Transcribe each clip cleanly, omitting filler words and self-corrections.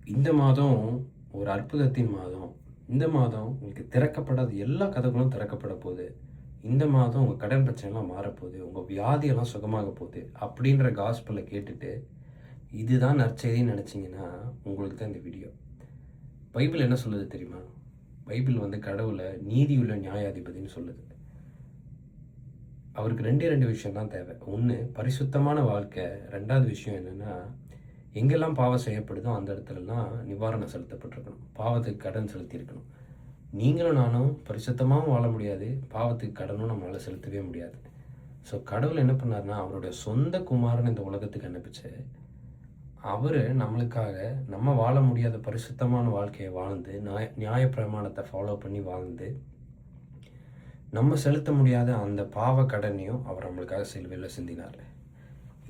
இந்த மாதம் ஒரு அற்புதத்தின் மாதம். இந்த மாதம் உங்களுக்கு திறக்கப்படாத எல்லா கதவுகளும் திறக்கப்பட போகுது. இந்த மாதம் உங்க கடன் பிரச்சனைலாம் மாறப்போகுது. உங்க வியாதியெல்லாம் சுகமாக போகுது. அப்படின்ற காஸ்பல கேட்டுட்டு, இதுதான் நற்செய்தின்னு நெனச்சீங்கன்னா, உங்களுக்கு தான் இந்த வீடியோ. பைபிள் என்ன சொல்லுது தெரியுமா? பைபிள் வந்து கடவுள நீதியுள்ள நியாயாதிபதின்னு சொல்லுது. அவருக்கு 2 விஷயம் தான் தேவை. 1 பரிசுத்தமான வாழ்க்கை. 2வது விஷயம் என்னன்னா, எங்கெல்லாம் பாவம் செய்யப்படுதோ அந்த இடத்துலலாம் நிவாரணம் செலுத்தப்பட்டிருக்கணும். பாவத்துக்கு கடன் செலுத்தியிருக்கணும். நீங்களும் நானும் பரிசுத்தமாவும் வாழ முடியாது. பாவத்துக்கு கடனும் நம்மளால செலுத்தவே முடியாது. ஸோ கடவுள் என்ன பண்ணாருன்னா, அவருடைய சொந்த குமாரன இந்த உலகத்துக்கு அனுப்பிச்சு, அவரு நம்மளுக்காக நம்ம வாழ முடியாத பரிசுத்தமான வாழ்க்கைய வாழ்ந்து, நியாயப்பிரமாணத்த ஃபாலோ பண்ணி வாழ்ந்து, நம்ம செலுத்த முடியாத அந்த பாவ கடனையும் அவர் நம்மளுக்காக சிலுவையில சிந்தினாரு.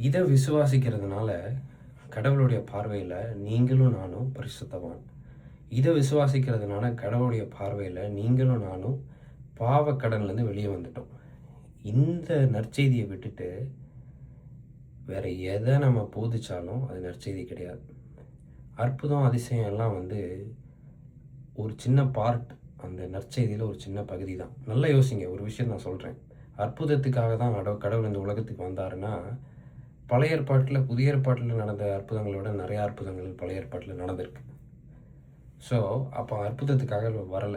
இத விசுவாசிக்கிறதுனால, கடவுளுடைய பார்வையில நீங்களும் நானும் பரிசுத்தவான். இத விசுவாசிக்கிறதுனால கடவுளுடைய பார்வையில நீங்களும் நானும் பாவக்கடன்லேருந்து வெளியே வந்துட்டோம். இந்த நற்செய்திய விட்டுட்டு, வேற எத நம்ம போதிச்சாலும் அது நற்செய்தி கிடையாது. அற்புதம், அதிசயம் எல்லாம் வந்து ஒரு சின்ன பார்ட். அந்த நற்செய்தியில ஒரு சின்ன பகுதி தான். நல்லா யோசிங்க. ஒரு விஷயம் நான் சொல்றேன். அற்புதத்துக்காக தான் கடவுள் இந்த உலகத்துக்கு வந்தாருன்னா, பழைய ஏற்பாட்டுல, புதிய ஏற்பாட்டுல நடந்த அற்புதங்கள விட நெறைய அற்புதங்கள் பழைய ஏற்பாட்டுல நடந்திருக்கு. ஸோ, அப்ப அற்புதத்துக்காக வரல.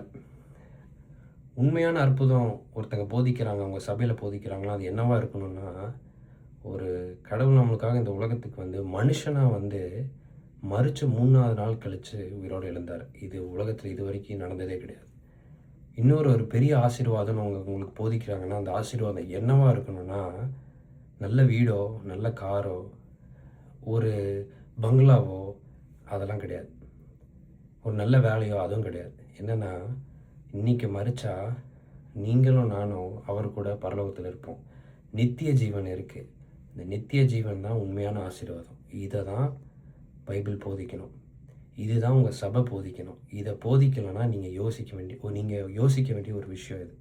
உண்மையான அற்புதம் ஒருத்தங்க போதிக்கிறாங்க, அவங்க சபையில போதிக்கிறாங்கன்னா, அது என்னவா இருக்கணும்னா, ஒரு கடவுள் நம்மளுக்காக இந்த உலகத்துக்கு வந்து மனுஷனா வந்து மரிச்சு 3வது நாள் கழிச்சு உயிரோட எழுந்தாரு. இது உலகத்துல இதுவரைக்கும் நடந்ததே கிடையாது. ஒரு பெரிய ஆசீர்வாதம்னு உங்களுக்கு போதிக்கிறாங்கன்னா, அந்த ஆசீர்வாதம் என்னவா இருக்கணும்னா, நல்ல வீடோ, நல்ல காரோ, ஒரு பங்களாவோ அதெல்லாம் கிடையாது. ஒரு நல்ல வேலையோ அதுவும் கிடையாது. என்னன்னா, இன்னைக்கு மரிச்சா நீங்களும் நானும் அவர் கூட பரலோகத்துல இருப்போம். நித்திய ஜீவன் இருக்கு. இந்த நித்திய ஜீவன் தான் உண்மையான ஆசீர்வாதம். இத தான் பைபிள் போதிக்கணும். இதுதான் உங்க சபை போதிக்கணும். இத போதிக்கலன்னா நீங்க யோசிக்க வேண்டிய ஒரு விஷயம் இது.